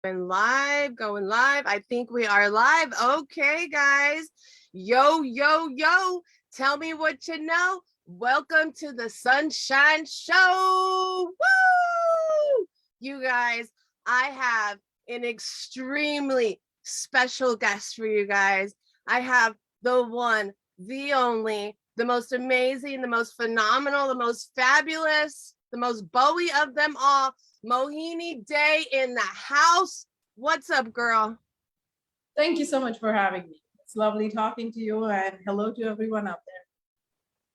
Going live. I think we are live. Okay, guys. Yo, yo, yo. Tell me what you know. Welcome to the Sunshine Show. Woo! You guys, I have an extremely special guest for you guys. I have the one, the only, the most amazing, the most phenomenal, the most fabulous, the most Bowie of them all, Mohini Dey in the house. What's up, girl? Thank you so much for having me. It's lovely talking to you, and hello to everyone out there.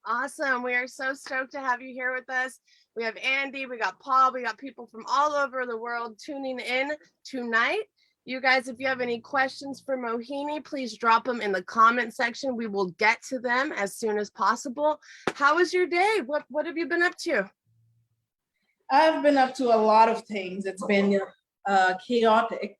Awesome. We are so stoked to have you here with us. We have Andy, we got Paul, we got people from all over the world tuning in tonight. You guys, if you have any questions for Mohini, please drop them in the comment section. We will get to them as soon as possible. How was your day? What have you been up to? I've been up to a lot of things. It's been chaotic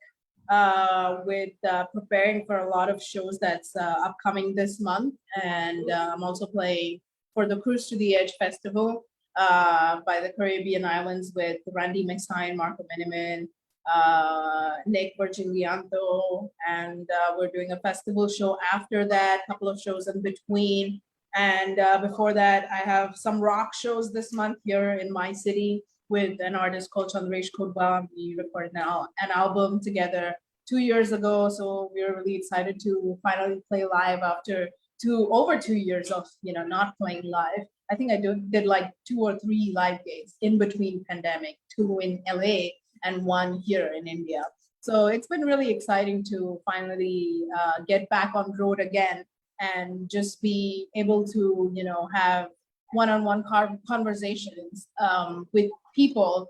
with preparing for a lot of shows that's upcoming this month. And I'm also playing for the Cruise to the Edge Festival by the Caribbean Islands with Randy McSine, Marco Miniman, Nick Virgilianto, and we're doing a festival show after that, a couple of shows in between. And before that, I have some rock shows this month here in my city with an artist called Chandrasesh Kudba. We recorded an album together 2 years ago, so we're really excited to finally play live after over 2 years of not playing live. I think I did like 2 or 3 live gigs in between pandemic, 2 in LA and 1 here in India. So it's been really exciting to finally get back on road again and just be able to have one-on-one conversations with people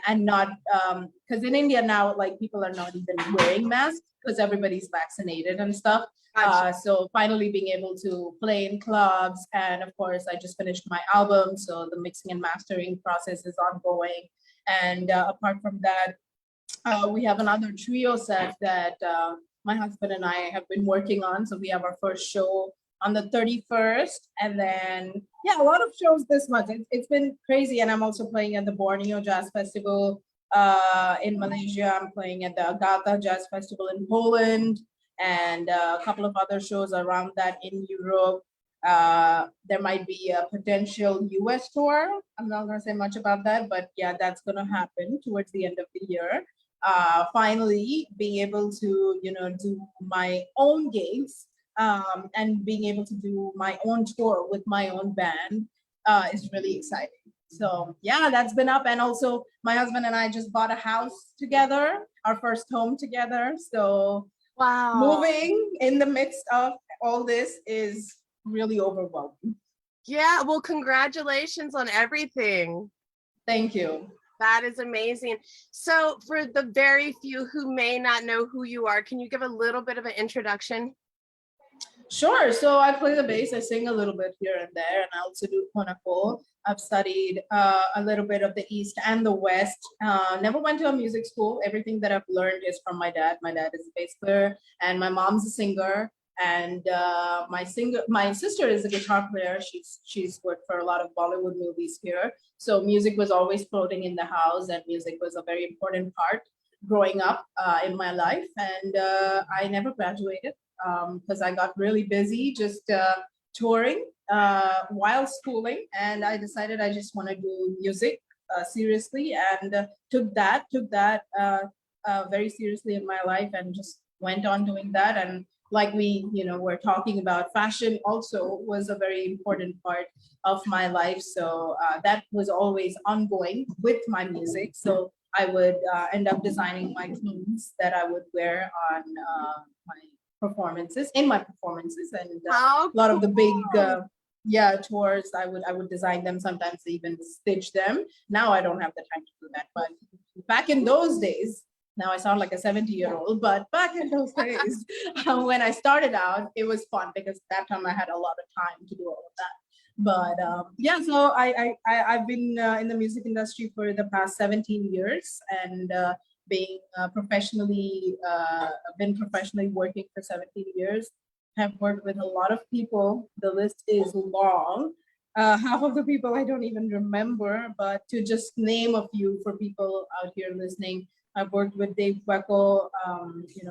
and not because in India now, like, people are not even wearing masks because everybody's vaccinated and stuff. So finally being able to play in clubs, and of course I just finished my album, so the mixing and mastering process is ongoing. And apart from that, we have another trio set that my husband and I have been working on. So we have our first show on the 31st, and then a lot of shows this month. It's been crazy. And I'm also playing at the Borneo Jazz Festival in Malaysia. I'm playing at the Agatha Jazz Festival in Poland, and a couple of other shows around that in Europe. There might be a potential US tour. I'm not going to say much about that, but yeah, that's going to happen towards the end of the year. Finally being able to do my own gigs and being able to do my own tour with my own band is really exciting. So yeah, that's been up. And also my husband and I just bought a house together, our first home together. So wow, moving in the midst of all this is really overwhelming. Yeah, well, congratulations on everything. Thank you. That is amazing. So for the very few who may not know who you are, can you give a little bit of an introduction? Sure. So I play the bass. I sing a little bit here and there, and I also do Chromatic. I've studied a little bit of the East and the West. Never went to a music school. Everything that I've learned is from my dad. My dad is a bass player, and my mom's a singer. And my sister is a guitar player. She's worked for a lot of Bollywood movies here. So music was always floating in the house, and music was a very important part growing up in my life. And I never graduated because I got really busy just touring while schooling, and I decided I just want to do music seriously, and took that very seriously in my life, and just went on doing that. And like we're talking about, fashion also was a very important part of my life. So that was always ongoing with my music. So I would end up designing my clothes that I would wear on my performances, and a lot of the big tours, I would design them, sometimes even stitch them. Now I don't have the time to do that, but back in those days, now I sound like a 70-year-old, but back in those days, when I started out, it was fun because that time I had a lot of time to do all of that. But so I've been in the music industry for the past 17 years, and been professionally working for 17 years. Have worked with a lot of people. The list is long. Half of the people I don't even remember, but to just name a few for people out here listening, I've worked with Dave Weckl,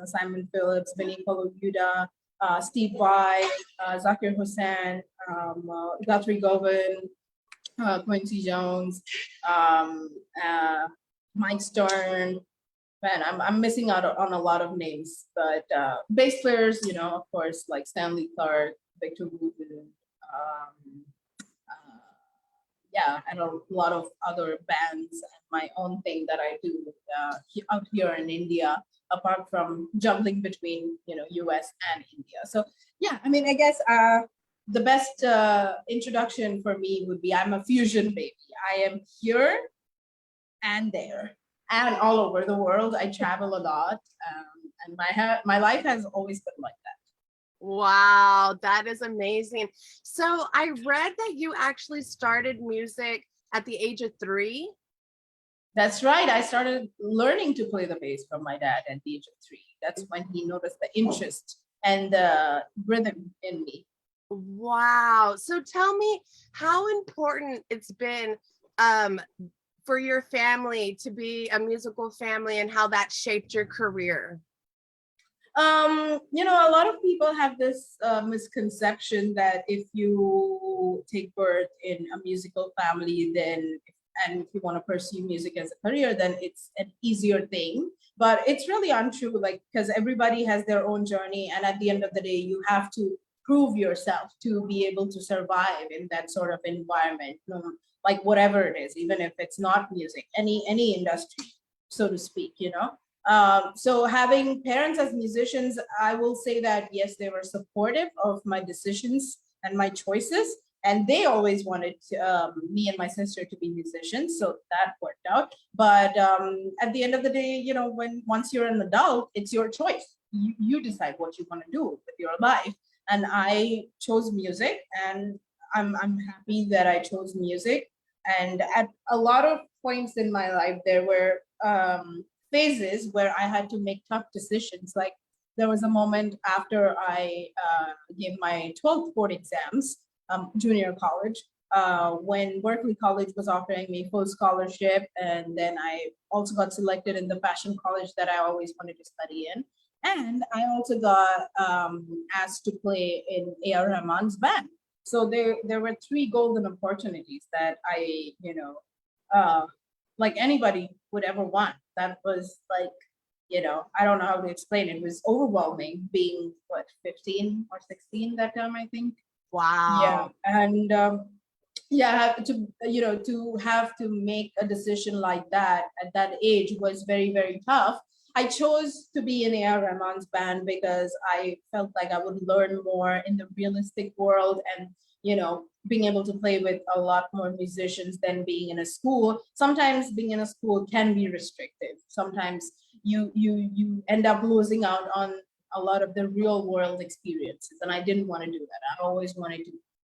Simon Phillips, Vinny Colaiuta, Steve Vai, Zakir Hussain, Guthrie Govan, Quincy Jones, um, Mike Stern. Man, I'm missing out on a lot of names, but bass players, of course, like Stanley Clarke, Victor Rubin, uh, yeah, and a lot of other bands, and my own thing that I do out here in India, apart from juggling between US and India. So yeah, I mean, I guess the best introduction for me would be I'm a fusion baby. I am here and there and all over the world. I travel a lot, and my life has always been like that. Wow, that is amazing. So I read that you actually started music at the age of 3. That's right. I started learning to play the bass from my dad at the age of 3. That's when he noticed the interest and the rhythm in me. Wow. So tell me how important it's been for your family to be a musical family and how that shaped your career. A lot of people have this misconception that if you take birth in a musical family, and if you want to pursue music as a career, then it's an easier thing. But it's really untrue, like, because everybody has their own journey, and at the end of the day, you have to prove yourself to be able to survive in that sort of environment, like whatever it is, even if it's not music, any industry, so to speak. So having parents as musicians, I will say that yes, they were supportive of my decisions and my choices, and they always wanted me and my sister to be musicians, so that worked out. But at the end of the day, once you're an adult, it's your choice. You decide what you want to do with your life, and I chose music, and I'm happy that I chose music. And at a lot of points in my life, there were phases where I had to make tough decisions. Like there was a moment after I gave my 12th board exams, junior college, when Berkeley College was offering me full scholarship. And then I also got selected in the fashion college that I always wanted to study in. And I also got asked to play in A.R. Rahman's band. So there were 3 golden opportunities that uh, like anybody would ever want. That was like, I don't know how to explain it. It was overwhelming being 15 or 16 that time, I think. Wow. Yeah. And to have to make a decision like that at that age was very, very tough. I chose to be in A.R. Rahman's band because I felt like I would learn more in the realistic world, and being able to play with a lot more musicians than being in a school. Sometimes being in a school can be restrictive. Sometimes you end up losing out on a lot of the real world experiences, and I didn't want to do that. I always wanted to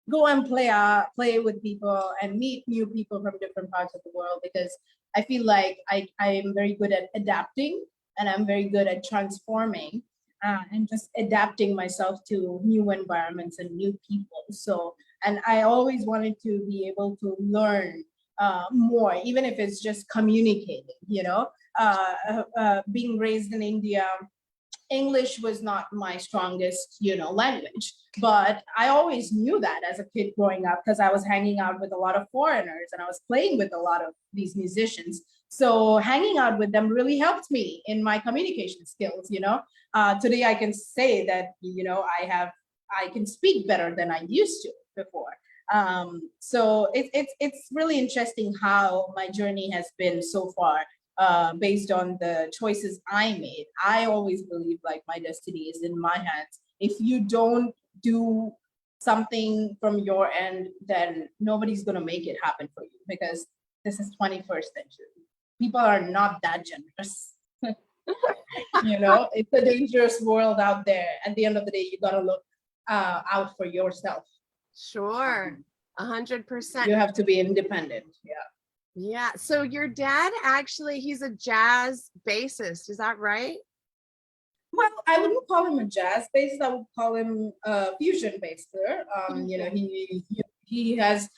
go and play with people and meet new people from different parts of the world, because I feel like I am very good at adapting, and I'm very good at transforming and just adapting myself to new environments and new people. So, and I always wanted to be able to learn more, even if it's just communicating, being raised in India, English was not my strongest, language, but I always knew that as a kid growing up, because I was hanging out with a lot of foreigners and I was playing with a lot of these musicians. So hanging out with them really helped me in my communication skills. Today I can say that, I can speak better than I used to before. So it's really interesting how my journey has been so far. Based on the choices I made. I always believe like my destiny is in my hands. If you don't do something from your end, then nobody's going to make it happen for you, because this is 21st century. People are not that generous. It's a dangerous world out there. At the end of the day, you got to look out for yourself. Sure. 100%. You have to be independent. Yeah. Yeah. So your dad actually, he's a jazz bassist. Is that right? Well, I wouldn't call him a jazz bassist. I would call him a fusion basser. He he has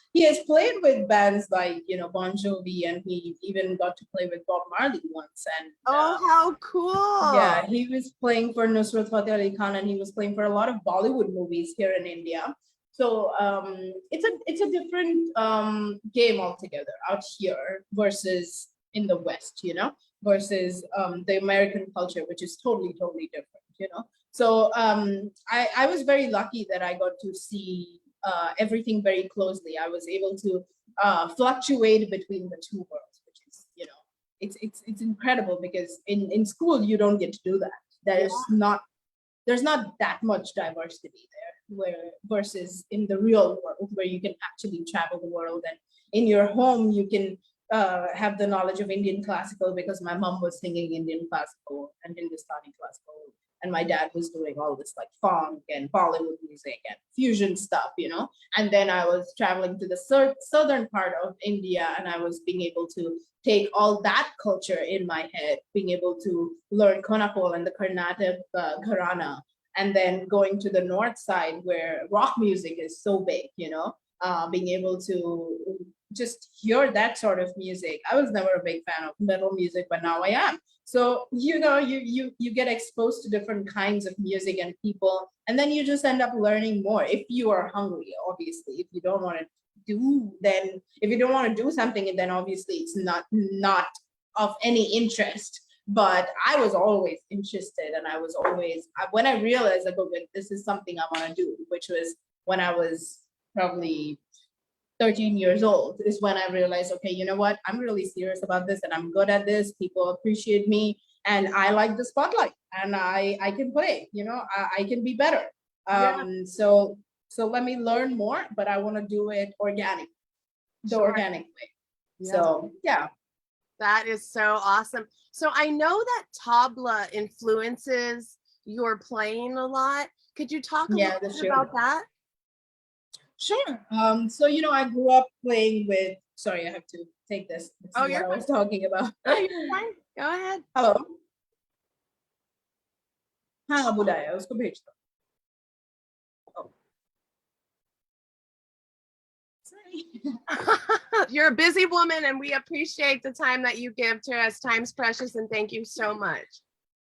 played with bands like, you know, Bon Jovi, and he even got to play with Bob Marley once. And Oh, how cool. yeah, he was playing for Nusrat Fateh Ali Khan, and he was playing for a lot of Bollywood movies here in India. So it's a different game altogether out here versus in the West, you know, versus the American culture, which is totally different, you know. So I was very lucky that I got to see everything very closely. I was able to fluctuate between the two worlds, which is, you know, it's incredible, because in school you don't get to do that. There's not that much diversity there, where versus in the real world, where you can actually travel the world, and in your home you can have the knowledge of Indian classical, because my mom was singing Indian classical and Hindustani classical, and my dad was doing all this like funk and Bollywood music and fusion stuff, you know. And then I was traveling to the southern part of India, and I was being able to take all that culture in my head, being able to learn Konakol and the Carnatic Gharana, and then going to the north side where rock music is so big, you know, being able to just hear that sort of music. I was never a big fan of metal music, but now I am. So, you know, you get exposed to different kinds of music and people, and then you just end up learning more if you are hungry, obviously. If you don't want to if you don't want to do something, then obviously it's not of any interest. But I was always interested, and I was always, when I realized like, okay, this is something I want to do, which was when I was probably 13 years old, is when I realized, okay, you know what, I'm really serious about this, and I'm good at this. People appreciate me, and I like the spotlight, and I can play, you know, I can be better. So let me learn more, but I want to do it organic way. So yeah. That is so awesome. So I know that tabla influences your playing a lot. Could you talk a little bit about that? Sure. So, you know, I grew up playing with, sorry, I have to take this. This is what I was talking about. Oh, you're fine. Go ahead. Hello. हाँ बुलाया उसको भेज दो. You're a busy woman, and we appreciate the time that you give to us. Time's precious, and thank you so much.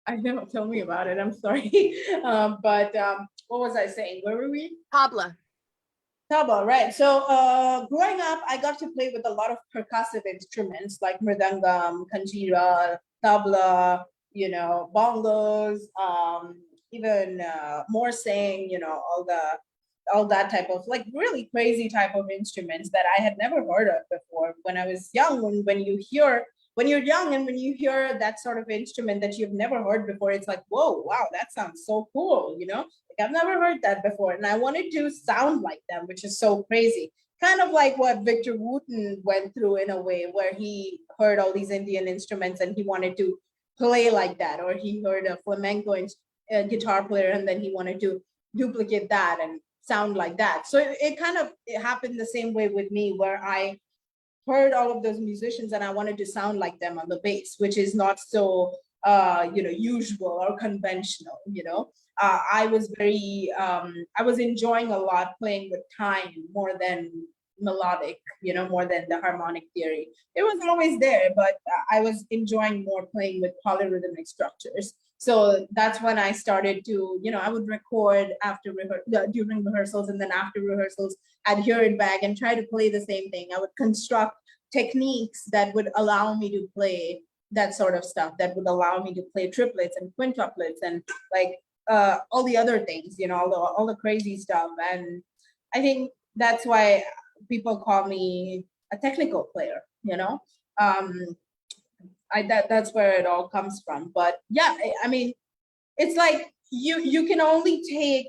I know, tell me about it. I'm sorry. But what was I saying? Where were we? Tabla. Tabla, right. So growing up, I got to play with a lot of percussive instruments like mridangam, kanjira, tabla, you know, bongos, even morsing, you know, all that type of like really crazy type of instruments that I had never heard of before. When I was young, when you're young and when you hear that sort of instrument that you've never heard before, it's like, whoa, wow, that sounds so cool, you know? Like I've never heard that before, and I wanted to sound like them, which is so crazy. Kind of like what Victor Wooten went through in a way, where he heard all these Indian instruments and he wanted to play like that, or he heard a flamenco guitar player and then he wanted to duplicate that and sound like that. So it happened the same way with me, where I heard all of those musicians and I wanted to sound like them on the bass, which is not so you know, usual or conventional, you know. I was enjoying a lot playing with time more than melodic, you know, more than the harmonic theory. It was always there, but I was enjoying more playing with polyrhythmic structures. So that's when I started to, you know, I would record during rehearsals, and then after rehearsals, I'd hear it back and try to play the same thing. I would construct techniques that would allow me to play that sort of stuff, that would allow me to play triplets and quintuplets and like all the other things, you know, all the crazy stuff. And I think that's why people call me a technical player, you know. That's where it all comes from. But yeah, I mean, it's like you can only take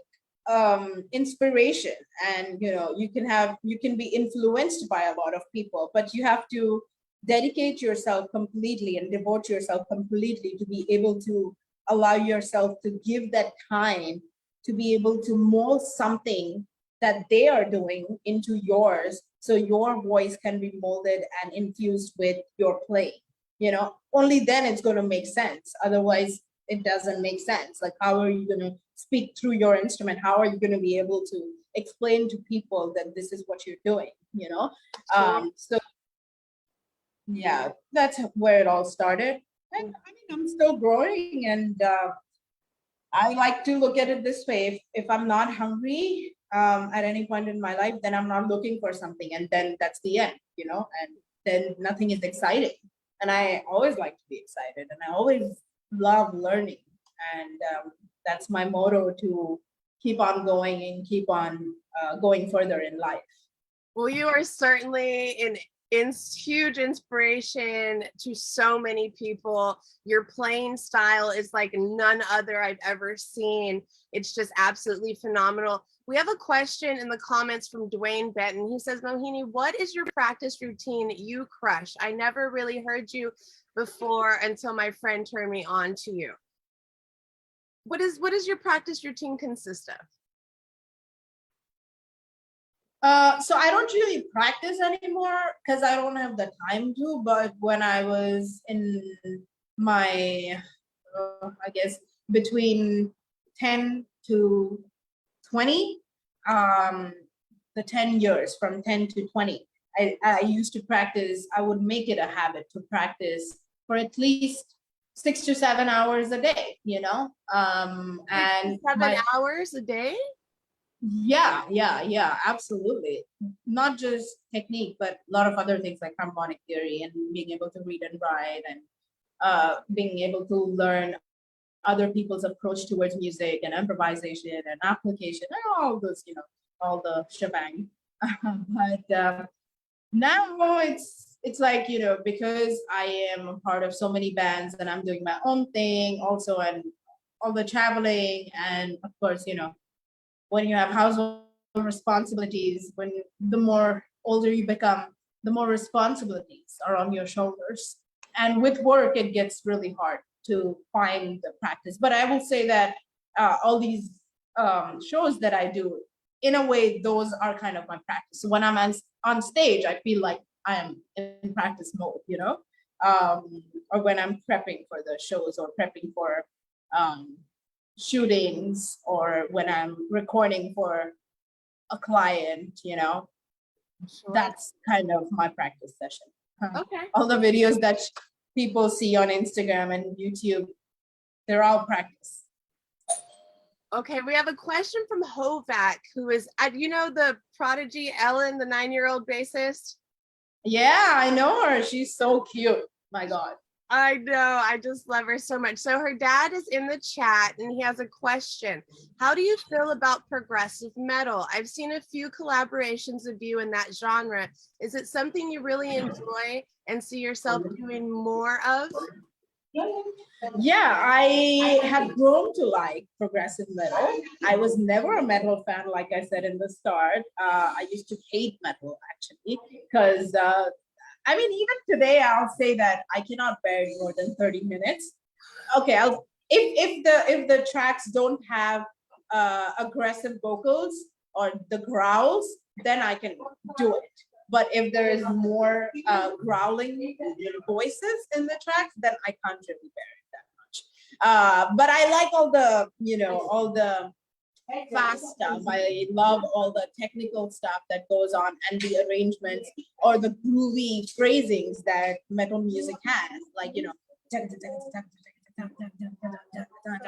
inspiration, and you know, you can be influenced by a lot of people, but you have to dedicate yourself completely and devote yourself completely to be able to allow yourself to give that time to be able to mold something that they are doing into yours, so your voice can be molded and infused with your play. You know, only then it's going to make sense. Otherwise, it doesn't make sense. Like, how are you going to speak through your instrument? How are you going to be able to explain to people that this is what you're doing, you know? So yeah, that's where it all started. And I mean, I'm still growing, and I like to look at it this way. If I'm not hungry at any point in my life, then I'm not looking for something. And then that's the end, you know, and then nothing is exciting. And I always like to be excited, and I always love learning. And that's my motto, to keep on going and keep on going further in life. Well, you are certainly an huge inspiration to so many people. Your playing style is like none other I've ever seen. It's just absolutely phenomenal. We have a question in the comments from Dwayne Benton. He says, Mohini, what is your practice routine you crush? I never really heard you before until my friend turned me on to you. What is your practice routine consist of? So I don't really practice anymore because I don't have the time to, but when I was in my, I guess, between 10 to 20, the 10 years, from 10 to 20, I used to practice. I would make it a habit to practice for at least 6 to 7 hours a day, you know? And 7 hours a day? Yeah, absolutely. Not just technique, but a lot of other things like harmonic theory and being able to read and write, and being able to learn other people's approach towards music and improvisation and application and all those, you know, all the shebang. But now it's like, you know, because I am a part of so many bands and I'm doing my own thing also, and all the traveling, and of course, you know, when you have household responsibilities, when the more older you become, the more responsibilities are on your shoulders. And with work, it gets really hard to find the practice. But I will say that all these shows that I do, in a way, those are kind of my practice. So when I'm on stage, I feel like I am in practice mode, you know, or when I'm prepping for the shows or prepping for shootings, or when I'm recording for a client, you know, Sure. That's kind of my practice session. Okay. All the videos that people see on Instagram and YouTube, they're all practice. Okay, we have a question from Hovac, who is, you know, the prodigy Ellen, the 9-year-old bassist? Yeah, I know her. She's so cute. My God. I know, I just love her so much. So her dad is in the chat and he has a question. How do you feel about progressive metal? I've seen a few collaborations of you in that genre. Is it something you really enjoy and see yourself doing more of? Yeah, I have grown to like progressive metal. I was never a metal fan, like I said in the start. I used to hate metal actually, because I mean, even today, I'll say that I cannot bear more than 30 minutes. Okay, if the tracks don't have aggressive vocals or the growls, then I can do it. But if there is more growling voices in the tracks, then I can't really bear it that much. But I like all the, you know, all the fast stuff. I love all the technical stuff that goes on, and the arrangements or the groovy phrasings that metal music has, like, you know,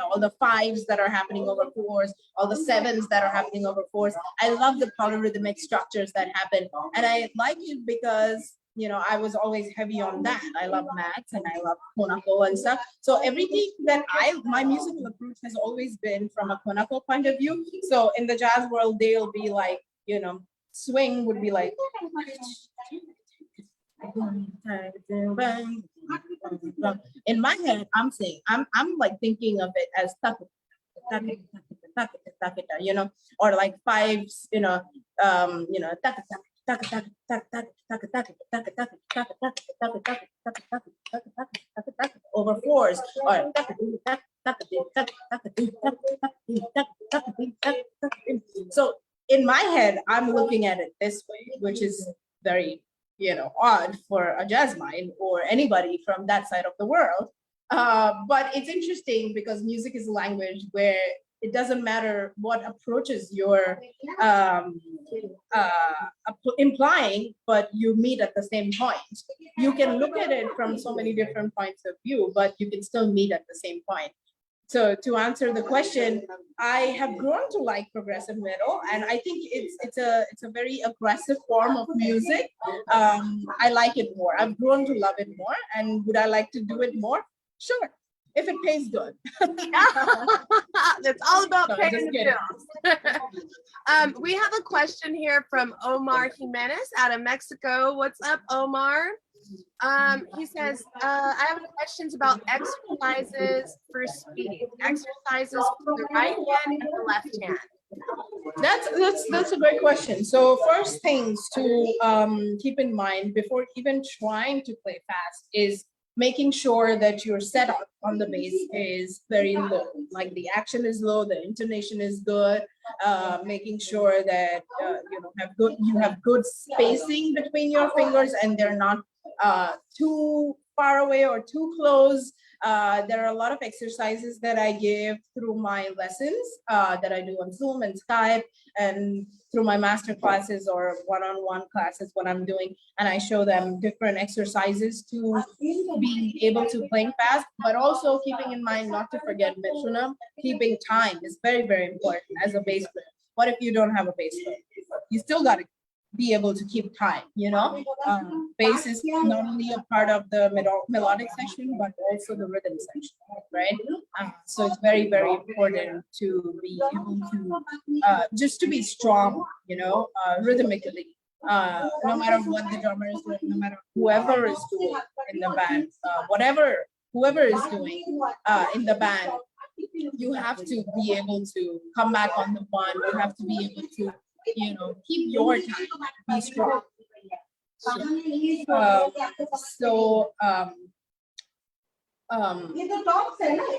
all the fives that are happening over fours, all the sevens that are happening over fours. I love the polyrhythmic structures that happen, and I like it because, you know, I was always heavy on that. I love maths and I love Konako and stuff. So everything that my musical approach has always been from a Konako point of view. So in the jazz world, they'll be like, you know, swing would be like, in my head, I'm saying, I'm like thinking of it as you know, or like fives, you know, over fours, or so in my head, I'm looking at it this way, which is very, you know, odd for a jazz mind or anybody from that side of the world. But it's interesting because music is a language where it doesn't matter what approaches you're implying, but you meet at the same point. You can look at it from so many different points of view, but you can still meet at the same point. So to answer the question, I have grown to like progressive metal, and I think it's a very aggressive form of music. I like it more. I've grown to love it more, and would I like to do it more? Sure, if it pays good. It's all about No, paying just the kidding. bills. We have a question here from Omar Jimenez out of Mexico. What's up, Omar? He says, I have questions about exercises for speed, exercises for the right hand and the left hand. That's a great question. So first things to keep in mind before even trying to play fast is making sure that your setup on the bass is very low, like the action is low, the intonation is good, making sure that you have good spacing between your fingers and they're not too far away or too close. There are a lot of exercises that I give through my lessons that I do on Zoom and Skype and through my master classes or one-on-one classes when I'm doing, and I show them different exercises to be able to playing fast, but also keeping in mind not to forget metronome. Keeping time is very, very important as a bass player. What if you don't have a bass player? You still got to be able to keep time, bass is not only a part of the melodic section, but also the rhythm section, right? So it's very, very important to be able to, just to be strong, rhythmically, no matter what the drummer is doing, no matter whoever is doing in the band, whoever is doing in the band, you have to be able to come back on the one, you have to be able to keep your time, be strong.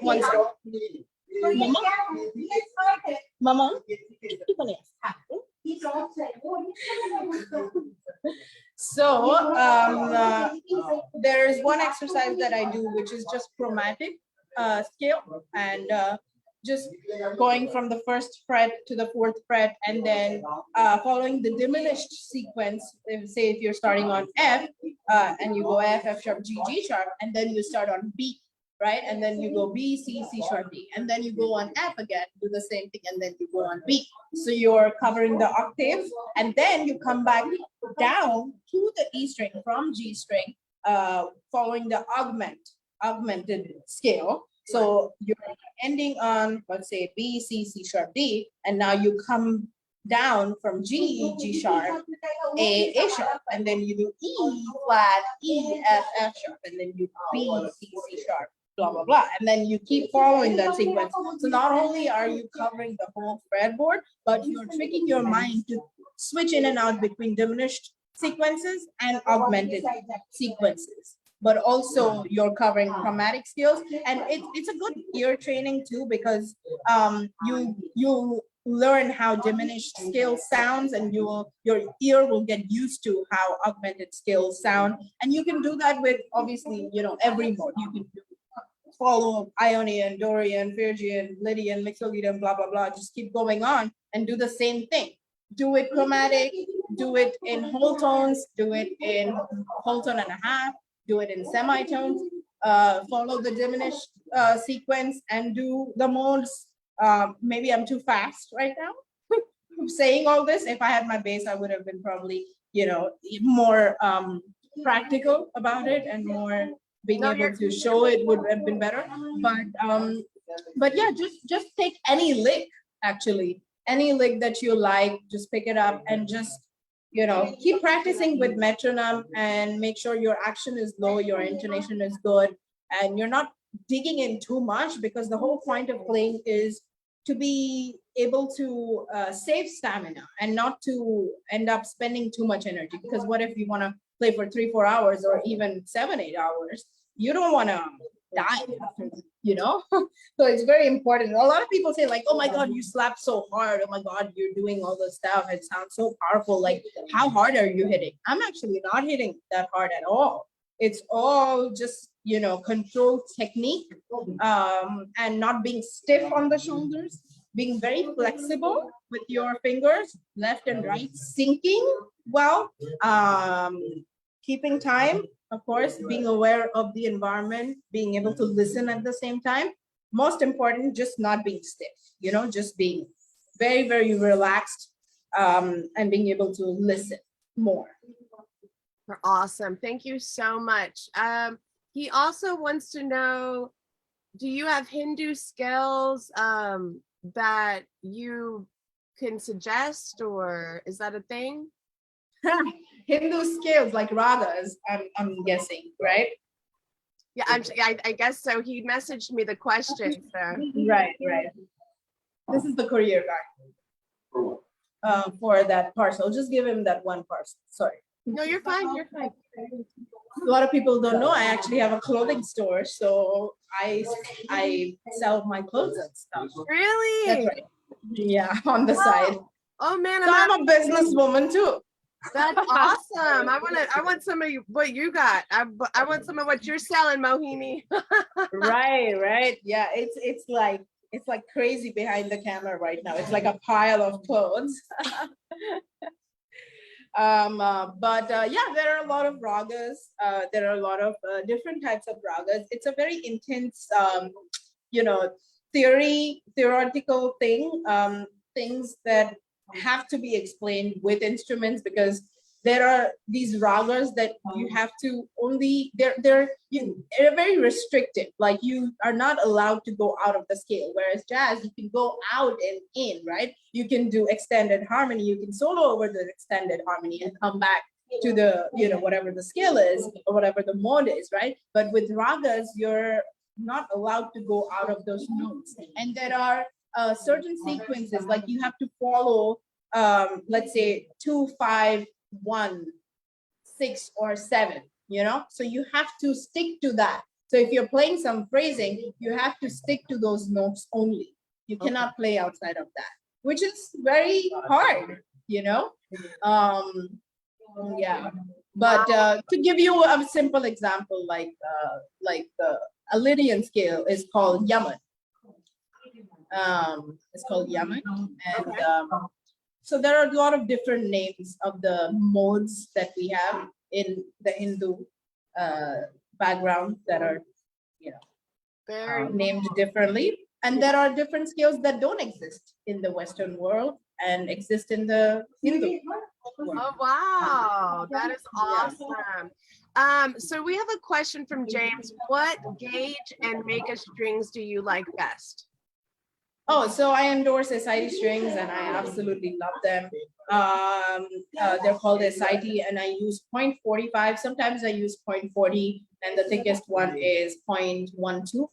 One second. Mama? So there's one exercise that I do, which is just chromatic scale, and just going from the first fret to the fourth fret, and then following the diminished sequence. Say if you're starting on F, and you go F, F sharp, G, G sharp, and then you start on B, right? And then you go B, C, C sharp, D, and then you go on F again, do the same thing, and then you go on B. So you're covering the octave, and then you come back down to the E string from G string, following the augmented scale. So you're ending on, let's say, B, C, C sharp, D, and now you come down from G, G sharp, A sharp, and then you do E flat, E, F, F sharp, and then you B, C, C sharp, blah, blah, blah. And then you keep following that sequence. So not only are you covering the whole fretboard, but you're tricking your mind to switch in and out between diminished sequences and augmented sequences. But also you're covering chromatic scales, and it's a good ear training too, because you learn how diminished scale sounds, and your ear will get used to how augmented scales sound. And you can do that with obviously every mode. You can do follow Ionian, Dorian, Phrygian, Lydian, Mixolydian, blah blah blah. Just keep going on and do the same thing. Do it chromatic, do it in whole tones, do it in whole tone and a half, do it in semitones, follow the diminished sequence, and do the modes. Maybe I'm too fast right now. I'm saying all this. If I had my bass, I would have been probably, more practical about it and more being able to show it would have been better. But yeah, just take any lick, actually. Any lick that you like, just pick it up and just keep practicing with metronome, and make sure your action is low, your intonation is good, and you're not digging in too much, because the whole point of playing is to be able to save stamina and not to end up spending too much energy. Because what if you want to play for 3-4 hours or even 7-8 hours? You don't want to die after, so it's very important. A lot of people say like, oh my god, you slap so hard, oh my god, you're doing all this stuff, it sounds so powerful, like how hard are you hitting? I'm actually not hitting that hard at all. It's all just controlled technique, and not being stiff on the shoulders, being very flexible with your fingers, left and right, syncing well, keeping time, of course, being aware of the environment, being able to listen at the same time. Most important, just not being stiff, just being very, very relaxed, and being able to listen more. Awesome. Thank you so much. He also wants to know, do you have Hindu skills that you can suggest, or is that a thing? Hindu scales like ragas, I'm guessing, right? Yeah, I guess so. He messaged me the question. So. Right. This is the courier guy for that parcel. Just give him that one parcel. Sorry. No, you're fine. You're fine. A lot of people don't know I actually have a clothing store, so I sell my clothes and stuff. Really? That's right. Yeah, on the side. Oh man, so I'm a businesswoman too. That's awesome. I want some of what you got. I want some of what you're selling, Mohini. Right. Yeah, it's like crazy behind the camera right now. It's like a pile of clothes. Yeah, there are a lot of ragas. There are a lot of different types of ragas. It's a very intense, theoretical thing. Things that have to be explained with instruments, because there are these ragas that you have to only, they're very restricted. Like, you are not allowed to go out of the scale, whereas jazz, you can go out and in, right? You can do extended harmony, you can solo over the extended harmony and come back to the, whatever the scale is or whatever the mode is, right? But with ragas, you're not allowed to go out of those notes. And there are certain sequences, like you have to follow, let's say 2, 5, 1, 6, or 7, so you have to stick to that. So if you're playing some phrasing, you have to stick to those notes only. You cannot play outside of that, which is very hard, yeah. But to give you a simple example, like a Lydian scale is called Yaman. It's called Yaman, and so there are a lot of different names of the modes that we have in the Hindu background that are, named differently. And there are different scales that don't exist in the Western world and exist in the Hindu world. Oh, wow. That is awesome. So we have a question from James. What gauge and make of strings do you like best? Oh, so I endorse SIT strings and I absolutely love them. They're called SIT and I use 0.45. Sometimes I use 0.40 and the thickest one is 0.125.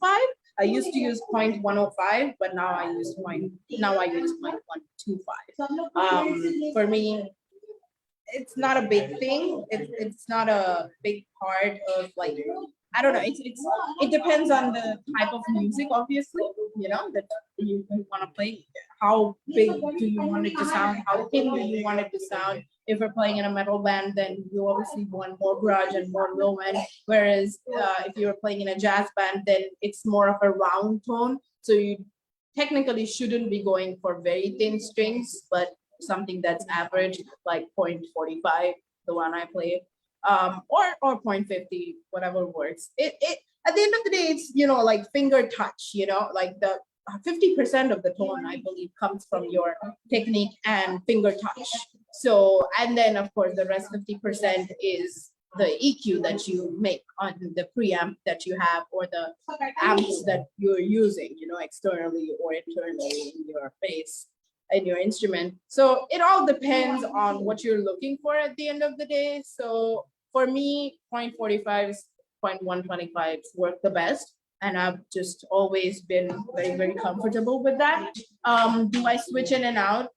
I used to use 0.105, but now I use 0.125. For me, it's not a big thing. It's not a big part of, like, I don't know. It depends on the type of music, obviously, that you want to play. How big do you want it to sound? How thin do you want it to sound? If we're playing in a metal band, then you obviously want more grudge and more low end. Whereas if you're playing in a jazz band, then it's more of a round tone. So you technically shouldn't be going for very thin strings, but something that's average, like 0.45, the one I play. Or 0.50, whatever works. It at the end of the day, it's like finger touch, like the 50% of the tone, I believe, comes from your technique and finger touch. So, and then of course the rest 50% is the EQ that you make on the preamp that you have, or the amps that you're using, externally or internally in your bass and your instrument. So it all depends on what you're looking for at the end of the day. So for me, 0.45s, 0.125s work the best. And I've just always been very, very comfortable with that. Do I switch in and out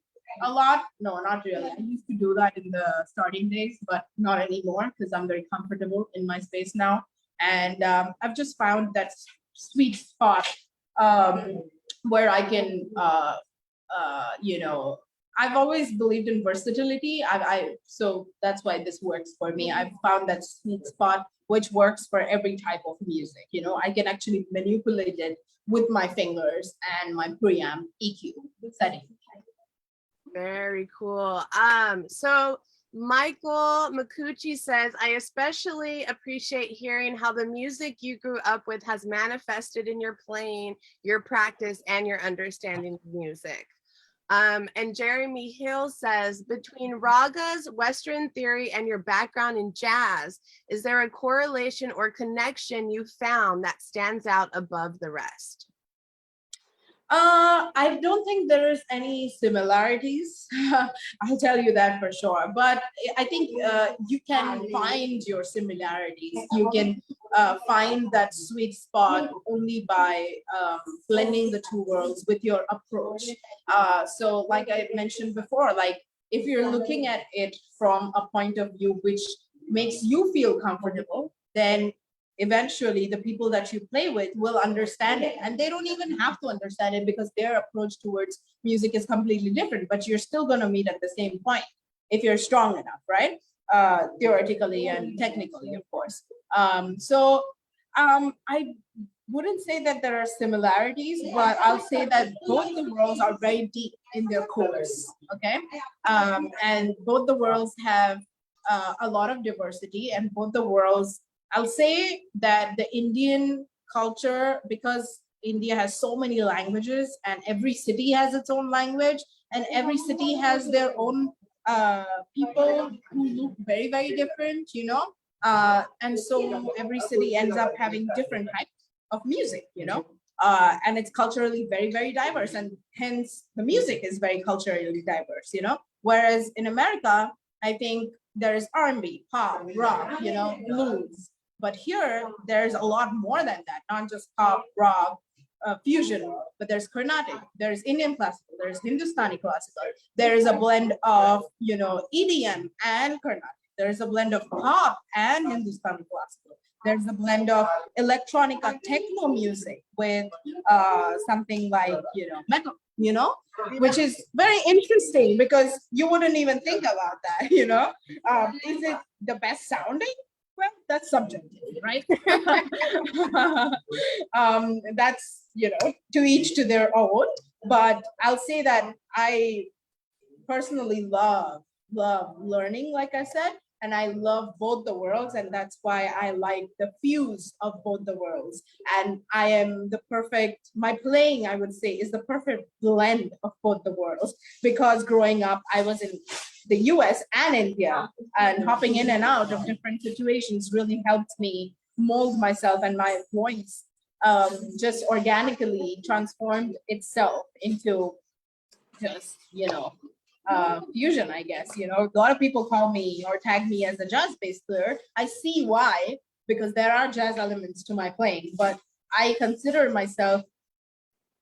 a lot? No, not really. I used to do that in the starting days, but not anymore because I'm very comfortable in my space now. And I've just found that sweet spot where I can, I've always believed in versatility. So that's why this works for me. I've found that sweet spot which works for every type of music. You know, I can actually manipulate it with my fingers and my preamp EQ setting. Very cool. So Michael Makuchi says, I especially appreciate hearing how the music you grew up with has manifested in your playing, your practice, and your understanding of music. And Jeremy Hill says, between ragas, Western theory, and your background in jazz, is there a correlation or connection you found that stands out above the rest? I don't think there is any similarities. I'll tell you that for sure. But I think you can find your similarities. You can find that sweet spot only by blending the two worlds with your approach. So like I mentioned before, like if you're looking at it from a point of view which makes you feel comfortable, then eventually the people that you play with will understand it, and they don't even have to understand it because their approach towards music is completely different, but you're still going to meet at the same point if you're strong enough, right? Theoretically and technically, of course. I wouldn't say that there are similarities, but I'll say that both the worlds are very deep in their cores, okay? And both the worlds have a lot of diversity, and both the worlds, I'll say that the Indian culture, because India has so many languages and every city has its own language and every city has their own people who look very, very different, you know? And so every city ends up having different types of music, you know? And it's culturally very, very diverse, and hence the music is very culturally diverse, you know? Whereas in America, I think there's R&B, pop, rock, you know, blues. But here, there's a lot more than that, not just pop, rock, fusion, but there's Carnatic, there's Indian classical, there's Hindustani classical, there is a blend of, you know, EDM and Carnatic, there's a blend of pop and Hindustani classical, there's a blend of electronica techno music with something like, you know, metal, you know, which is very interesting because you wouldn't even think about that, you know. Is it the best sounding? Well, that's subjective, right? That's, you know, to each to their own. But I'll say that I personally love learning, like I said, and I love both the worlds, and that's why I like the fuse of both the worlds. And I am the perfect, my playing, I would say, is the perfect blend of both the worlds, because growing up, I was in the US and India, and hopping in and out of different situations really helped me mold myself, and my voice just organically transformed itself into just, you know, fusion, I guess. You know, a lot of people call me or tag me as a jazz bass player. I see why, because there are jazz elements to my playing, but I consider myself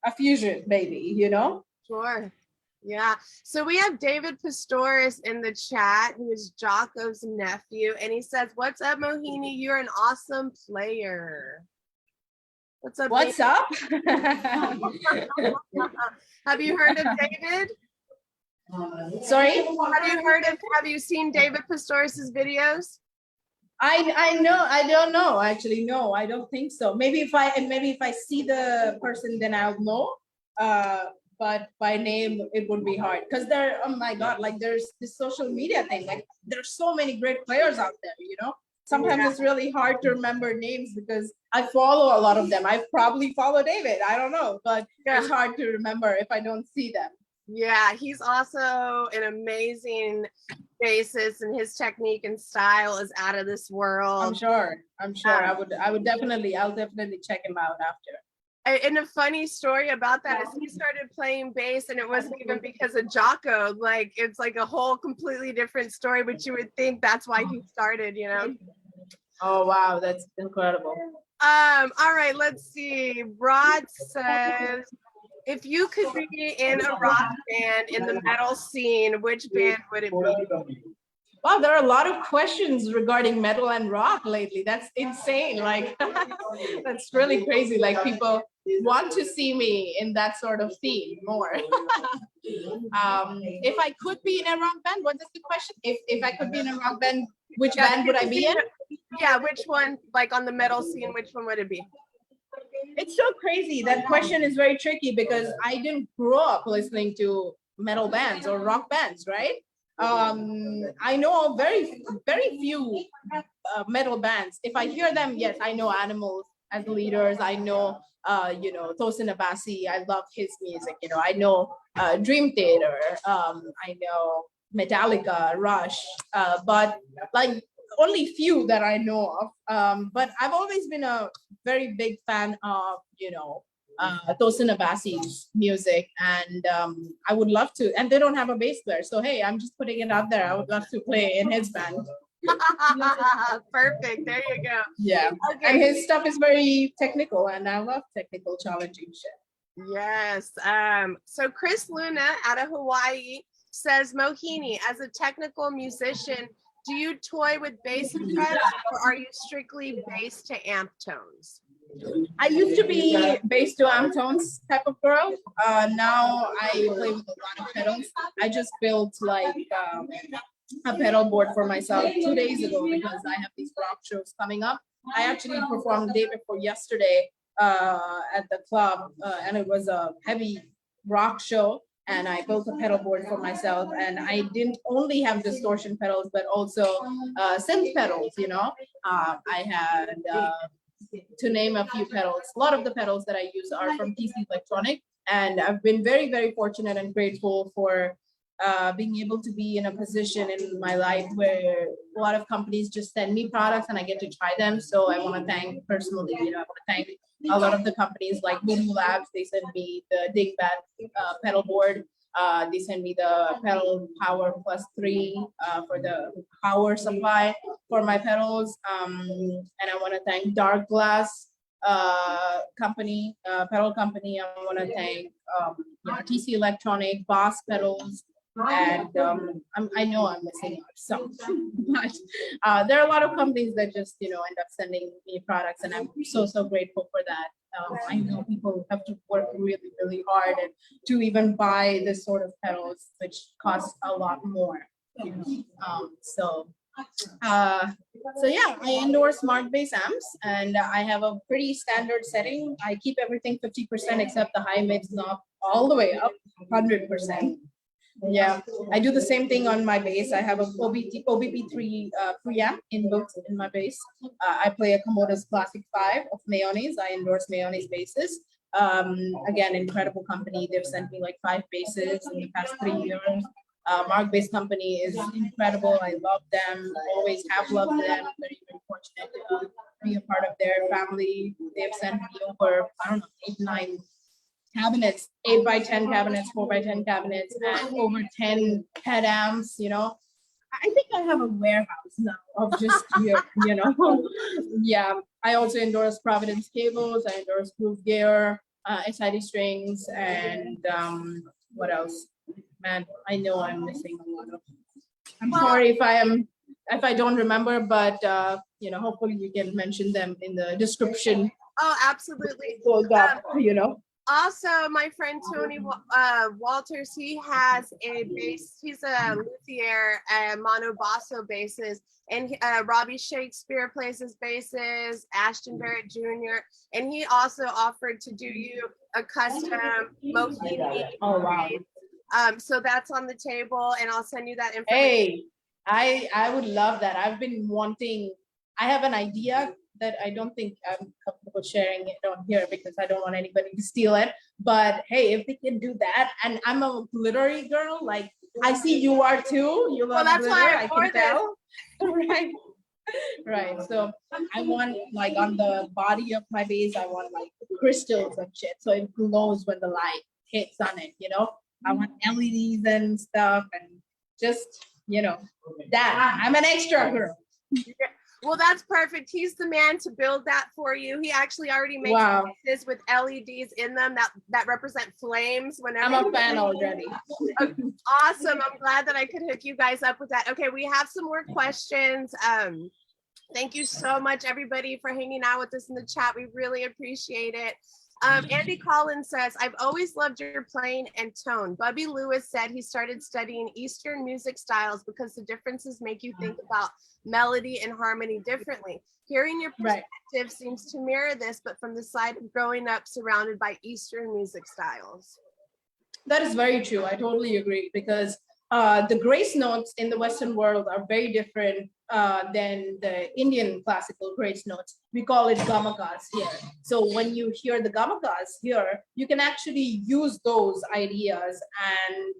a fusion baby, you know? Sure. Yeah. So we have David Pistorius in the chat, who is Jocko's nephew, and he says, "What's up, Mohini? You're an awesome player." What's up? What's up? Have you heard of David? Sorry? Have you seen David Pistorius's videos? I know, I don't know, actually. No, I don't think so. Maybe if I see the person, then I'll know. But by name, it would be hard, because there, oh my God, like there's this social media thing. Like there's so many great players out there, you know? Sometimes it's really hard to remember names because I follow a lot of them. I probably follow David, I don't know, but it's hard to remember if I don't see them. Yeah, he's also an amazing bassist, and his technique and style is out of this world. I'm sure. I'll definitely check him out after. And a funny story about that is he started playing bass, and it wasn't even because of Jocko. Like, it's like a whole completely different story, but you would think that's why he started, you know? Oh, wow, that's incredible. All right, let's see. Rod says, if you could be in a rock band in the metal scene, which band would it be? Wow, there are a lot of questions regarding metal and rock lately. That's insane. Like, that's really crazy. Like, people want to see me in that sort of theme more. If I could be in a rock band, what is the question? If I could be in a rock band, which band would I be in? Yeah, which one, like on the metal scene, which one would it be? It's so crazy. That question is very tricky because I didn't grow up listening to metal bands or rock bands, right? I know very, very few metal bands. If I hear them, yes, I know Animals as leaders. I know, Tosin Abasi. I love his music. I know Dream Theater. I know Metallica, Rush. But like only few that I know of. But I've always been a very big fan of, Tosin Abasi's music, and I would love to. And they don't have a bass player, so hey, I'm just putting it out there. I would love to play in his band. Perfect. There you go. Yeah. Okay. And his stuff is very technical, and I love technical, challenging shit. Yes. So Chris Luna out of Hawaii says, Mohini, as a technical musician, do you toy with bass and frets, or are you strictly bass to amp tones? I used to be bass to amp tones type of girl. Now I play with a lot of pedals. I just built like a pedal board for myself 2 days ago because I have these rock shows coming up. I actually performed the day before yesterday at the club, and it was a heavy rock show. And I built a pedal board for myself, and I didn't only have distortion pedals, but also synth pedals. I had, to name a few pedals. A lot of the pedals that I use are from TC Electronic, and I've been very, very fortunate and grateful for being able to be in a position in my life where a lot of companies just send me products and I get to try them. So I want to thank personally, I want to thank a lot of the companies like Voodoo Labs. They send me the Dingbat pedal board. They send me the pedal power plus 3 for the power supply for my pedals. And I want to thank Dark Glass company, pedal company. I want to thank TC Electronic, Boss Pedals. And I know I'm missing out some, but there are a lot of companies that just end up sending me products, and I'm so grateful for that. I know people have to work really, really hard and to even buy this sort of pedals, which costs a lot more. So yeah, I endorse smart bass amps, and I have a pretty standard setting. I keep everything 50% except the high mix knob all the way up 100%. Yeah, I do the same thing on my bass. I have a OBP3 preamp in my bass. I play a Komodo's Classic 5 of Mayonnaise. I endorse Mayonnaise basses. Again, incredible company. They've sent me like 5 basses in the past 3 years. Mark Bass Company is incredible. I love them. Always have loved them. Very, very fortunate to be a part of their family. They've sent me over, 8, 9 cabinets, 8x10 cabinets, 4x10 cabinets, and over 10 head amps. I think I have a warehouse now of just gear. Yeah, I also endorse Providence cables. I endorse Groove Gear, SID strings, and what else? Man, I know I'm missing a lot of. I'm sorry if I don't remember, but hopefully you can mention them in the description. Oh, absolutely. Also, my friend Tony Walters, he has a bass. He's a luthier and mono basso basses, and Robbie Shakespeare plays his basses. Ashton Barrett Jr. and he also offered to do you a custom Mohini. Oh wow! So that's on the table, and I'll send you that information. Hey, I would love that. I've been wanting. I have an idea that I don't think I'm comfortable sharing it on here because I don't want anybody to steal it. But hey, if they can do that, and I'm a glittery girl, like I see you are too. You love glitter, I can tell. Right. Right. So I want like on the body of my bass, I want like crystals and shit. So it glows when the light hits on it, I want LEDs and stuff, and just, that. I'm an extra girl. Well, that's perfect. He's the man to build that for you. He actually already makes this with LEDs in them that represent flames. Whenever I'm a fan already. Okay, awesome. I'm glad that I could hook you guys up with that. Okay, we have some more questions. Thank you so much, everybody, for hanging out with us in the chat. We really appreciate it. Andy Collins says, I've always loved your playing and tone. Bubby Lewis said he started studying Eastern music styles because the differences make you think about melody and harmony differently. Hearing your perspective seems to mirror this, but from the side of growing up surrounded by Eastern music styles. That is very true. I totally agree, because the grace notes in the Western world are very different than the Indian classical grace notes. We call it gamakas here. So when you hear the gamakas here, you can actually use those ideas and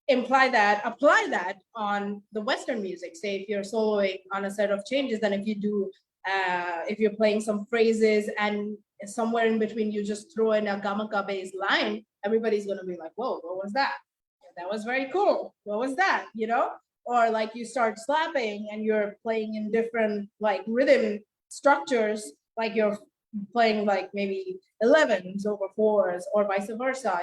apply that on the Western music. Say if you're soloing on a set of changes, then if you're playing some phrases and somewhere in between you just throw in a gamaka based line, everybody's going to be like, whoa, what was that? That was very cool. What was that? Or like you start slapping and you're playing in different like rhythm structures, like you're playing like maybe 11s over 4s or vice versa,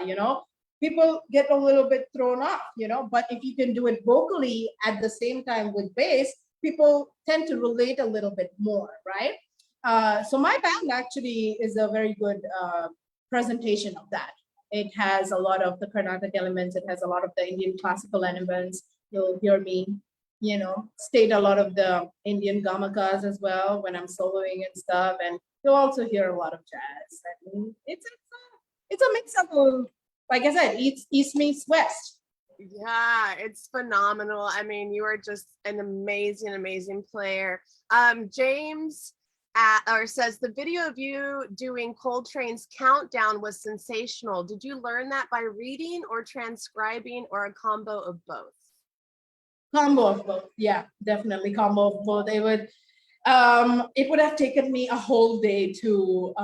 people get a little bit thrown off, but if you can do it vocally at the same time with bass, people tend to relate a little bit more, right? So my band actually is a very good presentation of that. It has a lot of the Carnatic elements. It has a lot of the Indian classical elements. You'll hear me, state a lot of the Indian gamakas as well when I'm soloing and stuff. And you'll also hear a lot of jazz. And it's a mix of, like I said, East meets West. Yeah, it's phenomenal. I mean, you are just an amazing, amazing player. James says the video of you doing Coltrane's Countdown was sensational. Did you learn that by reading or transcribing or a combo of both? Combo of both. Yeah, definitely combo of both. It would have taken me a whole day to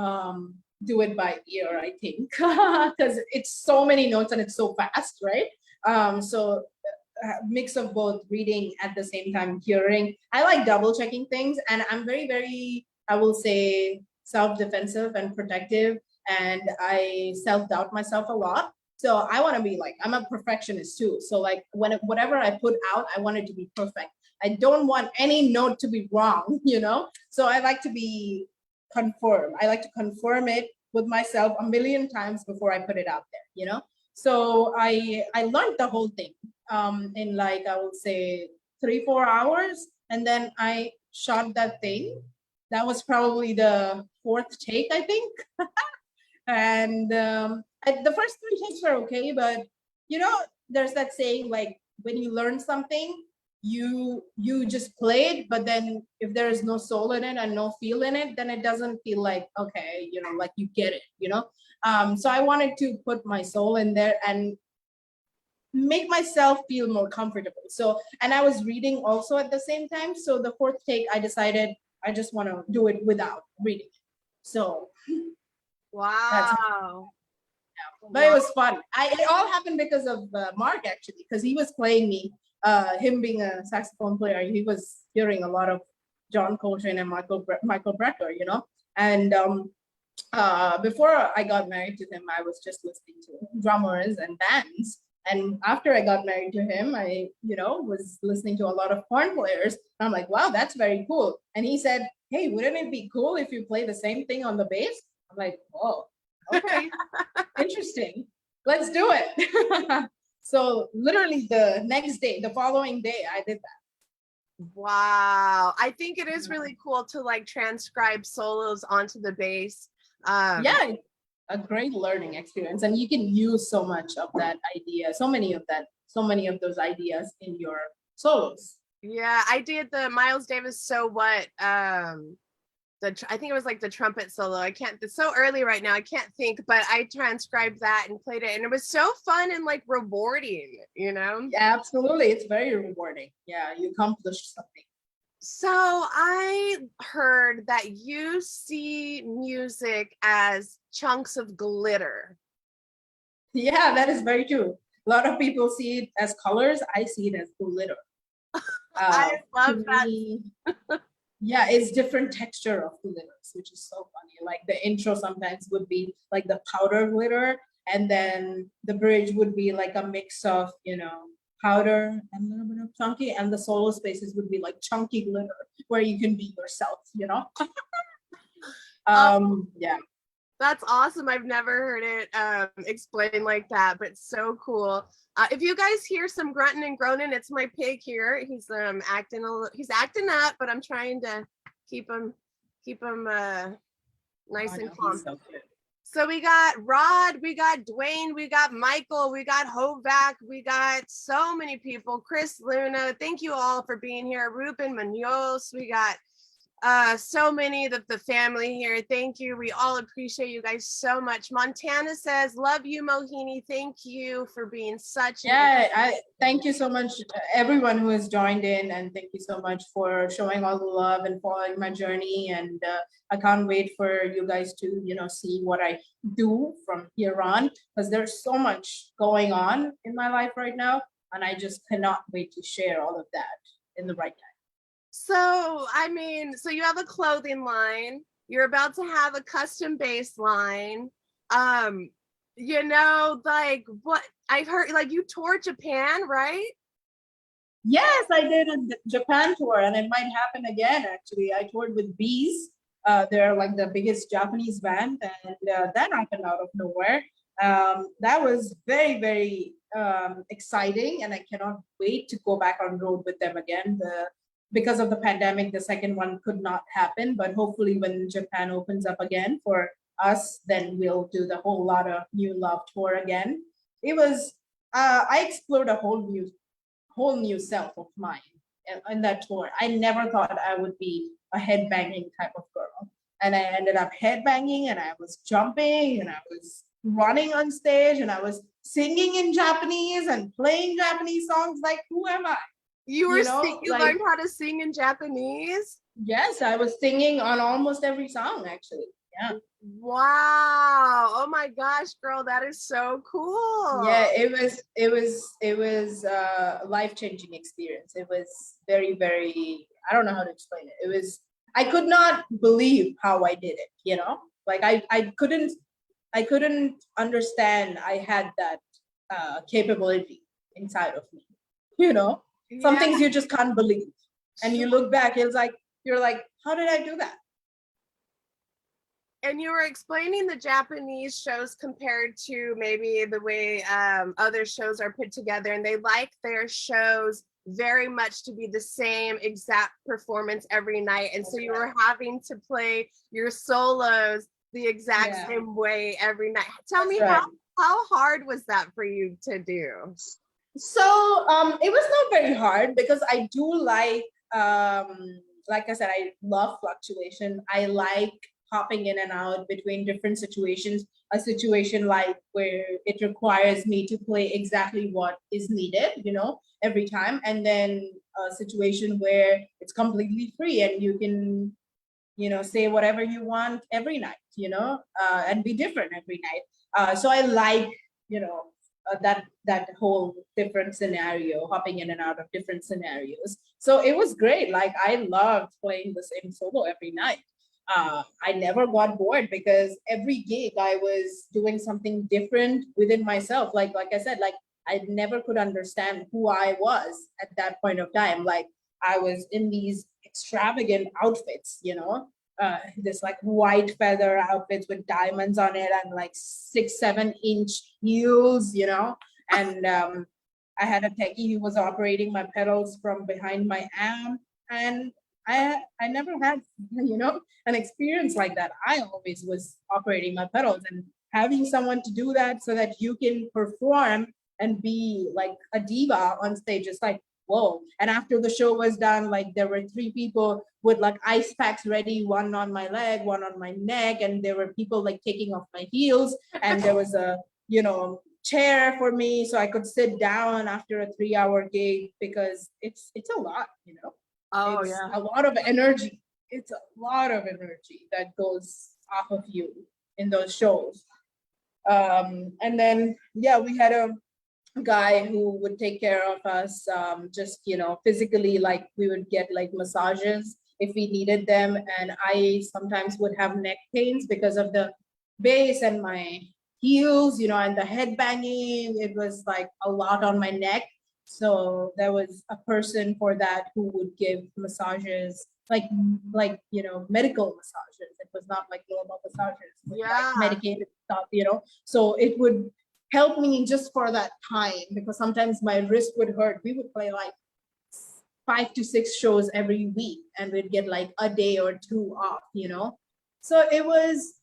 do it by ear, I think, because it's so many notes and it's so fast, right? So mix of both, reading at the same time, hearing. I like double checking things, and I'm very, very, I will say, self-defensive and protective, and I self-doubt myself a lot. So I want to be like, I'm a perfectionist too. So like whatever I put out, I want it to be perfect. I don't want any note to be wrong, So I like to be confirmed. I like to confirm it with myself a million times before I put it out there, So I learned the whole thing in like, I would say 3-4 hours. And then I shot that thing. That was probably the 4th take, I think. And the first 3 takes were okay, but there's that saying, like, when you learn something, you just play it, but then if there is no soul in it and no feel in it, then it doesn't feel like, okay, like you get it, so I wanted to put my soul in there and make myself feel more comfortable. So, and I was reading also at the same time. So the 4th take, I decided I just want to do it without reading. So wow. But it was fun. It all happened because of Mark, actually, because he was playing me, him being a saxophone player, he was hearing a lot of John Coltrane and Michael Brecker, and before I got married to him, I was just listening to drummers and bands. And after I got married to him, I, was listening to a lot of horn players. And I'm like, wow, that's very cool. And he said, hey, wouldn't it be cool if you play the same thing on the bass? I'm like, whoa, okay, interesting. Let's do it. So literally the following day, I did that. Wow. I think it is really cool to like transcribe solos onto the bass. Yeah, a great learning experience, and you can use so much of that idea, so many of those ideas in your solos. Yeah, I did the Miles Davis So What, I think it was like the trumpet solo. It's so early right now, I can't think, but I transcribed that and played it, and it was so fun and like rewarding, Yeah, absolutely. It's very rewarding. Yeah, you accomplished something. So I heard that you see music as chunks of glitter. Yeah, that is very true. A lot of people see it as colors. I see it as glitter. I love that. Yeah, it's different texture of glitters, which is so funny. Like the intro sometimes would be like the powder glitter, and then the bridge would be like a mix of, powder and a little bit of chunky, and the solo spaces would be like chunky glitter where you can be yourself, Yeah. That's awesome. I've never heard it explained like that, but so cool. If you guys hear some grunting and groaning, it's my pig here. He's he's acting up, but I'm trying to keep him nice and calm. So cute. So we got Rod, we got Dwayne, we got Michael, we got Hovac, we got so many people. Chris Luna, thank you all for being here. Ruben Munoz, we got so many of the family here. Thank you. We all appreciate you guys so much. Montana says, love you, Mohini. Thank you for being such I thank you so much, everyone who has joined in, and thank you so much for showing all the love and following my journey. And I can't wait for you guys to, see what I do from here on, because there's so much going on in my life right now, and I just cannot wait to share all of that in the right time. So, so you have a clothing line, you're about to have a custom bass line. Like what I've heard, like you toured Japan, right? Yes, I did a Japan tour, and it might happen again, actually. I toured with Bees. They're like the biggest Japanese band, and that happened out of nowhere. That was very, very exciting, and I cannot wait to go back on road with them again. Because of the pandemic, the second one could not happen, but hopefully when Japan opens up again for us, then we'll do the whole lot of new love tour again. It was, I explored a whole new self of mine in that tour. I never thought I would be a headbanging type of girl. And I ended up headbanging, and I was jumping, and I was running on stage, and I was singing in Japanese and playing Japanese songs. Like, who am I? You learned how to sing in Japanese? Yes, I was singing on almost every song, actually. Yeah. Wow. Oh my gosh, girl, that is so cool. Yeah, it was a life-changing experience. It was very, very, I don't know how to explain it. I could not believe how I did it, Like I couldn't understand I had that capability inside of me, Some things you just can't believe. And you look back, you're like, how did I do that? And you were explaining the Japanese shows compared to maybe the way other shows are put together, and they like their shows very much to be the same exact performance every night. And so you were having to play your solos the exact same way every night. Tell me, how hard was that for you to do? So it was not very hard, because I do like I said, I love fluctuation. I like hopping in and out between different situations. A situation like where it requires me to play exactly what is needed, every time. And then a situation where it's completely free and you can, say whatever you want every night, and be different every night. So I like, that whole different scenario, hopping in and out of different scenarios. So it was great. Like, I loved playing the same solo every night. I never got bored, because every gig I was doing something different within myself. Like I said, like I never could understand who I was at that point of time. Like, I was in these extravagant outfits, this like white feather outfits with diamonds on it, and like 6-7 inch heels, and I had a techie who was operating my pedals from behind my amp, and I never had, an experience like that. I always was operating my pedals, and having someone to do that so that you can perform and be like a diva on stage is like, whoa. And after the show was done, like there were 3 people with like ice packs ready, one on my leg, one on my neck, and there were people like taking off my heels, and there was a, chair for me so I could sit down after a 3-hour gig, because it's a lot, Oh, it's a lot of energy. It's a lot of energy that goes off of you in those shows. And then, we had a guy who would take care of us, just, physically, like we would get like massages if we needed them. And I sometimes would have neck pains because of the bass and my heels, and the head banging. It was like a lot on my neck. So there was a person for that who would give massages medical massages. It was not like normal massages, it was Yeah. like medicated stuff, so it would help me just for that time, because sometimes my wrist would hurt. We would play like 5 to 6 shows every week, and we'd get like a day or two off, so it was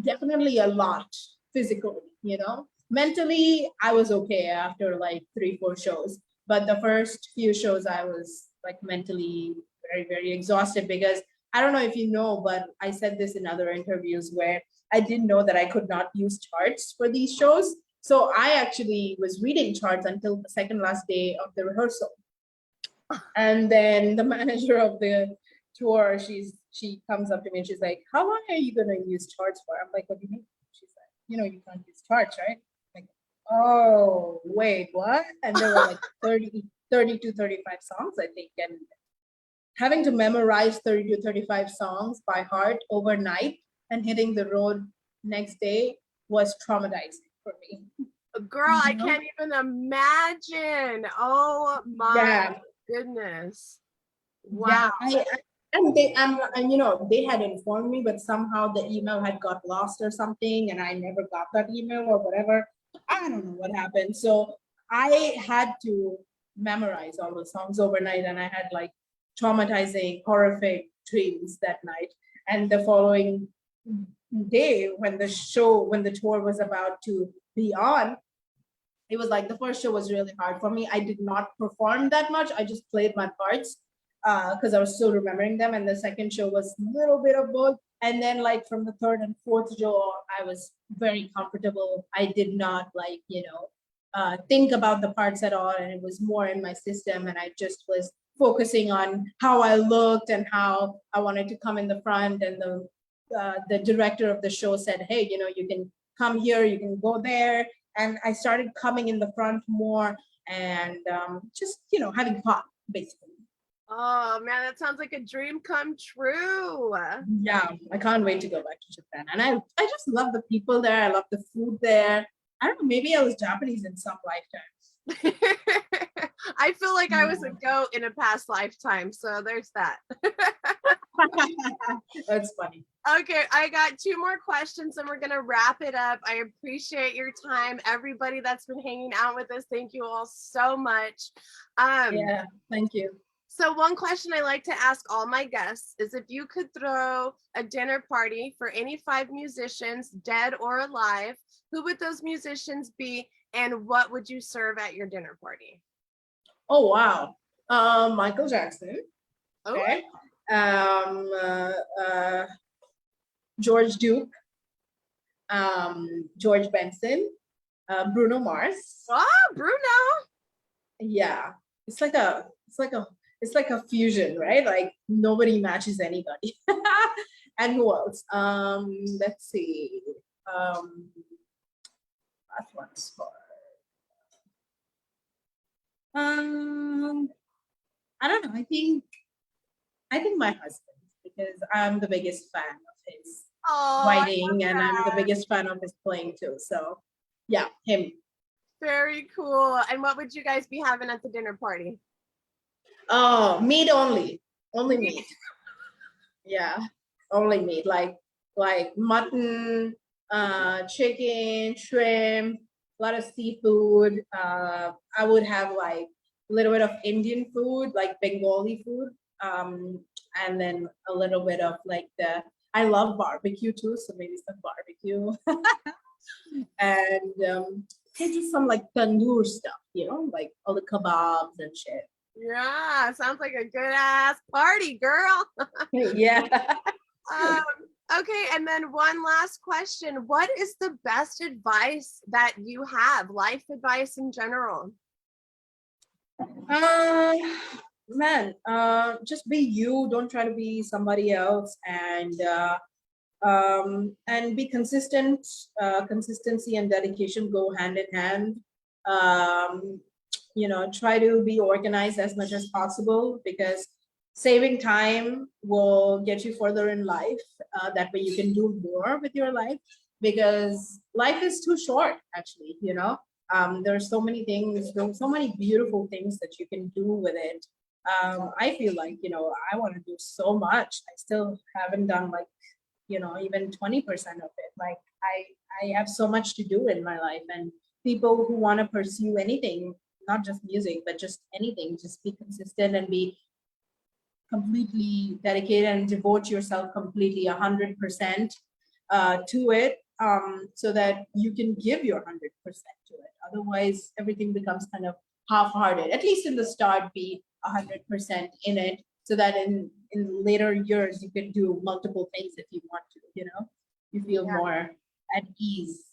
definitely a lot physically, mentally I was okay after like 3 4 shows, but the first few shows I was like mentally very very exhausted, because I don't know if you know, but I said this in other interviews where I didn't know that I could not use charts for these shows. So I actually was reading charts until the second last day of the rehearsal. And then the manager of the tour, she comes up to me and she's like, "How long are you gonna use charts for?" I'm like, "What do you mean?" She's like, "You can't use charts, right?" I'm like, "Oh, wait, what?" And there were like 30 to 35 songs, I think. And having to memorize 30 to 35 songs by heart overnight and hitting the road next day was traumatizing for me. Girl, I can't even imagine. Oh my goodness. Wow. Yeah, they had informed me, but somehow the email had got lost or something, and I never got that email or whatever. I don't know what happened. So I had to memorize all the songs overnight, and I had like traumatizing, horrific dreams that night. And the following day, when the tour was about to be on, it was like the first show was really hard for me. I did not perform that much. I just played my parts because I was still remembering them. And the second show was a little bit of both. And then like from the third and fourth show, I was very comfortable. I did not think about the parts at all. And it was more in my system. And I just was focusing on how I looked and how I wanted to come in the front. And the director of the show said, "Hey, you can come here, you can go there." And I started coming in the front more and just, having fun, basically. Oh man, that sounds like a dream come true. Yeah, I can't wait to go back to Japan. And I just love the people there. I love the food there. I don't know, maybe I was Japanese in some lifetime. I feel like I was a goat in a past lifetime, so there's that. That's funny. Okay, I got 2 more questions and we're gonna wrap it up. I appreciate your time. Everybody that's been hanging out with us, thank you all so much. Yeah, thank you. So one question I like to ask all my guests is, if you could throw a dinner party for any 5 musicians, dead or alive, who would those musicians be and what would you serve at your dinner party? Oh, wow. Michael Jackson. Okay. George Duke, George Benson, Bruno Mars. Oh, Bruno. Yeah, it's like a fusion, right? Like nobody matches anybody. And who else? Let's see. Last one's for. I don't know. I think my husband, because I'm the biggest fan of his writing and I'm the biggest fan of his playing too. So yeah, him. Very cool. And what would you guys be having at the dinner party? Oh, meat only. Only meat. Yeah, only meat. Like mutton, chicken, shrimp, a lot of seafood. I would have like a little bit of Indian food, like Bengali food. And then a little bit of like I love barbecue too, so maybe some barbecue. And just some like tandoor stuff, like all the kebabs and shit. Yeah, sounds like a good ass party, girl. Yeah. Okay, and then one last question. What is the best advice that you have, life advice in general? Man, just be you. Don't try to be somebody else, and be consistent. Consistency and dedication go hand in hand. Try to be organized as much as possible, because saving time will get you further in life. That way you can do more with your life, because life is too short, actually. There's so many things, so many beautiful things that you can do with it. I feel like, I want to do so much. I still haven't done like, even 20% of it. Like I have so much to do in my life, and people who want to pursue anything, not just music, but just anything, just be consistent and be completely dedicated and devote yourself completely 100% to it, so that you can give your 100% to it. Otherwise, everything becomes kind of half-hearted. At least in the start, be 100% in it, so that in later years you can do multiple things if you want to. You feel more at ease.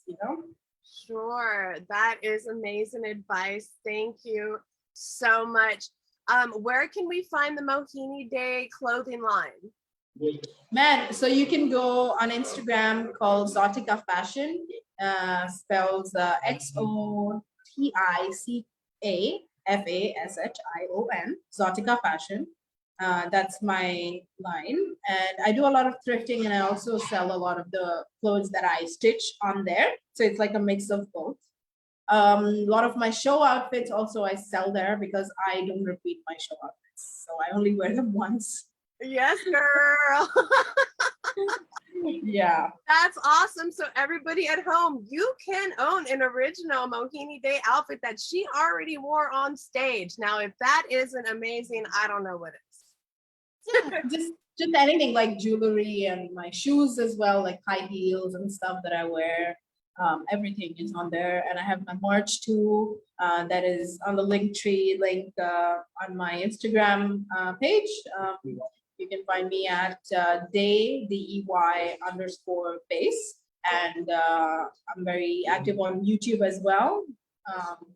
Sure. That is amazing advice. Thank you so much. Where can we find the Mohini Dey clothing line? Man, so you can go on Instagram called Zotica Fashion, spells XOTICAFASHION, Zotica Fashion. That's my line. And I do a lot of thrifting, and I also sell a lot of the clothes that I stitch on there. So it's like a mix of both. A lot of my show outfits also I sell there, because I don't repeat my show outfits. So I only wear them once. Yes, girl. Yeah. That's awesome. So everybody at home, you can own an original Mohini Dey outfit that she already wore on stage. Now, if that isn't amazing, I don't know what is. Yeah, just anything like jewelry and my shoes as well, like high heels and stuff that I wear. Everything is on there, and I have my merch too. That is on the Linktree link on my Instagram page. You can find me at Dey DEY_base, and I'm very active on YouTube as well.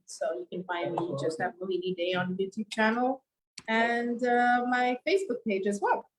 So you can find me just at Mohini Dey on YouTube channel, and my Facebook page as well.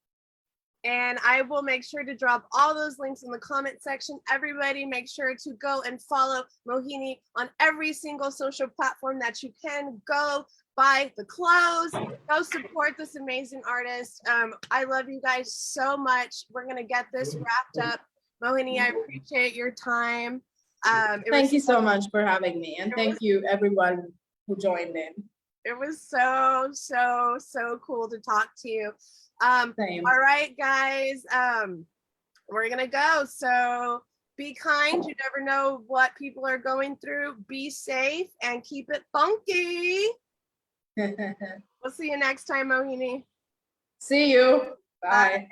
And I will make sure to drop all those links in the comment section. Everybody make sure to go and follow Mohini on every single social platform that you can. Go buy the clothes, go support this amazing artist. I love you guys so much. We're going to get this wrapped up. Mohini, I appreciate your time. Thank you so much for having me. And thank you everyone who joined in. It was so cool to talk to you. Same. All right, guys, we're gonna go. So be kind. You never know what people are going through. Be safe and keep it funky. We'll see you next time, Mohini. See you. Bye.